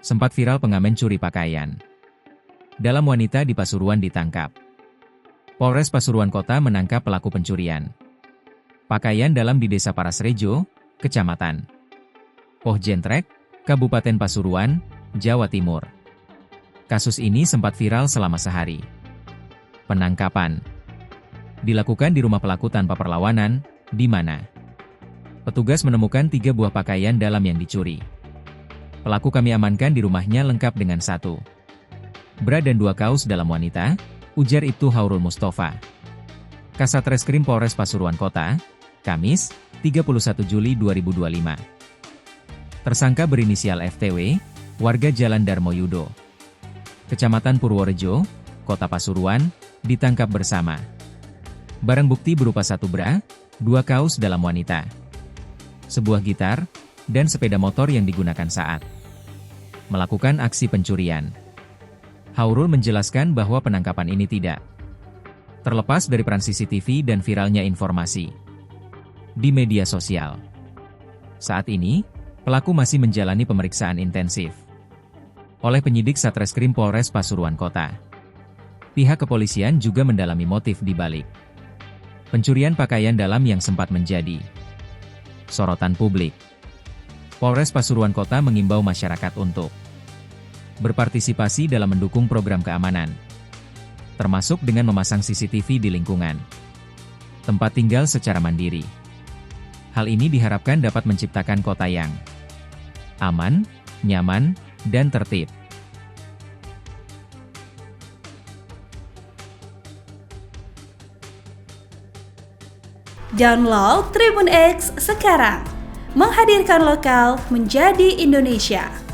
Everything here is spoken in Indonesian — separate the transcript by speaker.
Speaker 1: Sempat viral pengamen curi pakaian. Dalam wanita di Pasuruan ditangkap. Polres Pasuruan Kota menangkap pelaku pencurian pakaian dalam di Desa Parasrejo, Kecamatan Pohjentrek, Kabupaten Pasuruan, Jawa Timur. Kasus ini sempat viral selama sehari. Penangkapan dilakukan di rumah pelaku tanpa perlawanan, di mana petugas menemukan 3 buah pakaian dalam yang dicuri. Pelaku kami amankan di rumahnya lengkap dengan 1 bra dan 2 kaos dalam wanita, ujar Ibtu Haurul Mustofa. Kasat Reskrim Polres Pasuruan Kota, Kamis, 31 Juli 2025. Tersangka berinisial FTW, warga Jalan Darmoyudo, Kecamatan Purworejo, Kota Pasuruan, ditangkap bersama. Barang bukti berupa 1 bra, 2 kaos dalam wanita, sebuah gitar, dan sepeda motor yang digunakan saat melakukan aksi pencurian. Haurul menjelaskan bahwa penangkapan ini tidak terlepas dari peran CCTV dan viralnya informasi di media sosial. Saat ini, pelaku masih menjalani pemeriksaan intensif oleh penyidik Satreskrim Polres Pasuruan Kota. Pihak kepolisian juga mendalami motif di balik pencurian pakaian dalam yang sempat menjadi sorotan publik. Polres Pasuruan Kota mengimbau masyarakat untuk berpartisipasi dalam mendukung program keamanan, termasuk dengan memasang CCTV di lingkungan tempat tinggal secara mandiri. Hal ini diharapkan dapat menciptakan kota yang aman, nyaman, dan tertib.
Speaker 2: Download Tribun X sekarang, menghadirkan lokal menjadi Indonesia.